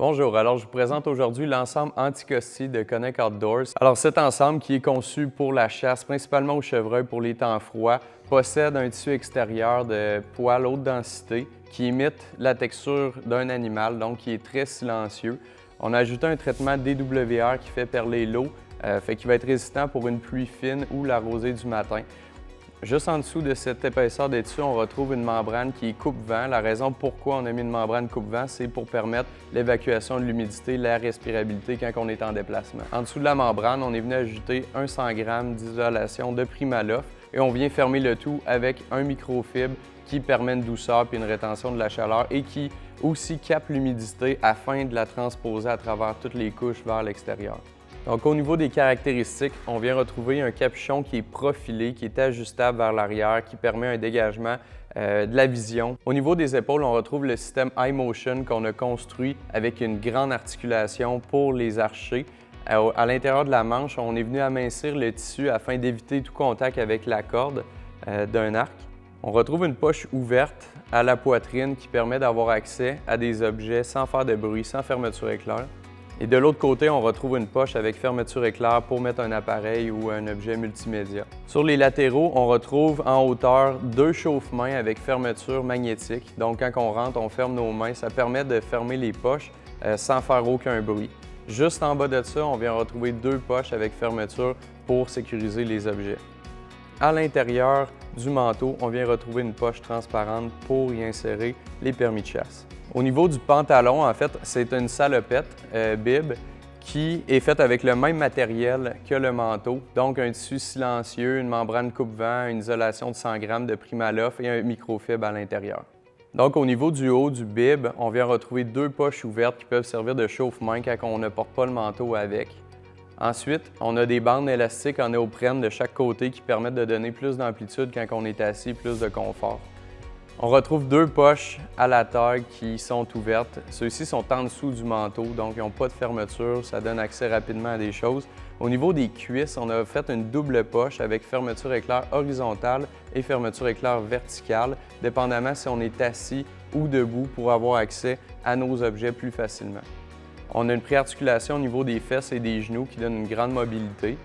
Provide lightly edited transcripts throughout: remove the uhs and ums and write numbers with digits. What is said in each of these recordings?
Bonjour, alors je vous présente aujourd'hui l'ensemble anti-costi de Connect Outdoors. Alors cet ensemble qui est conçu pour la chasse, principalement au chevreuil pour les temps froids, possède un tissu extérieur de poils haute densité qui imite la texture d'un animal, donc qui est très silencieux. On a ajouté un traitement DWR qui fait perler l'eau, qui va être résistant pour une pluie fine ou la rosée du matin. Juste en dessous de cette épaisseur de tissu, on retrouve une membrane qui est coupe-vent. La raison pourquoi on a mis une membrane coupe-vent, c'est pour permettre l'évacuation de l'humidité, la respirabilité quand on est en déplacement. En dessous de la membrane, on est venu ajouter un 100 g d'isolation de Primaloft et on vient fermer le tout avec un microfibre qui permet une douceur et une rétention de la chaleur et qui aussi capte l'humidité afin de la transposer à travers toutes les couches vers l'extérieur. Donc, au niveau des caractéristiques, on vient retrouver un capuchon qui est profilé, qui est ajustable vers l'arrière, qui permet un dégagement de la vision. Au niveau des épaules, on retrouve le système iMotion qu'on a construit avec une grande articulation pour les archers. À l'intérieur de la manche, on est venu amincir le tissu afin d'éviter tout contact avec la corde d'un arc. On retrouve une poche ouverte à la poitrine qui permet d'avoir accès à des objets sans faire de bruit, sans fermeture éclair. Et de l'autre côté, on retrouve une poche avec fermeture éclair pour mettre un appareil ou un objet multimédia. Sur les latéraux, on retrouve en hauteur deux chauffe-mains avec fermeture magnétique. Donc quand on rentre, on ferme nos mains. Ça permet de fermer les poches sans faire aucun bruit. Juste en bas de ça, on vient retrouver deux poches avec fermeture pour sécuriser les objets. À l'intérieur du manteau, on vient retrouver une poche transparente pour y insérer les permis de chasse. Au niveau du pantalon, en fait, c'est une salopette bib qui est faite avec le même matériel que le manteau, donc un tissu silencieux, une membrane coupe-vent, une isolation de 100 g de Primaloft et un microfibre à l'intérieur. Donc au niveau du haut du bib, on vient retrouver deux poches ouvertes qui peuvent servir de chauffe-main quand on ne porte pas le manteau avec. Ensuite, on a des bandes élastiques en néoprène de chaque côté qui permettent de donner plus d'amplitude quand on est assis, plus de confort. On retrouve deux poches à la taille qui sont ouvertes. Ceux-ci sont en dessous du manteau, donc ils n'ont pas de fermeture, ça donne accès rapidement à des choses. Au niveau des cuisses, on a fait une double poche avec fermeture éclair horizontale et fermeture éclair verticale, dépendamment si on est assis ou debout pour avoir accès à nos objets plus facilement. On a une préarticulation au niveau des fesses et des genoux qui donne une grande mobilité.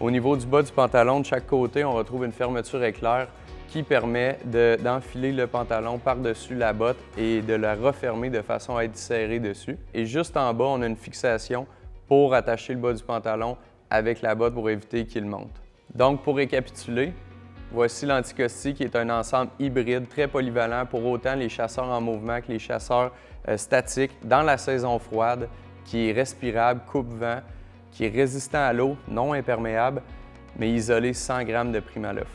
Au niveau du bas du pantalon, de chaque côté, on retrouve une fermeture éclair qui permet d'enfiler le pantalon par-dessus la botte et de la refermer de façon à être serré dessus. Et juste en bas, on a une fixation pour attacher le bas du pantalon avec la botte pour éviter qu'il monte. Donc, pour récapituler, voici l'anti-costi qui est un ensemble hybride très polyvalent pour autant les chasseurs en mouvement que les chasseurs statiques dans la saison froide, qui est respirable, coupe-vent, qui est résistant à l'eau, non imperméable, mais isolé 100 g de Primaloft.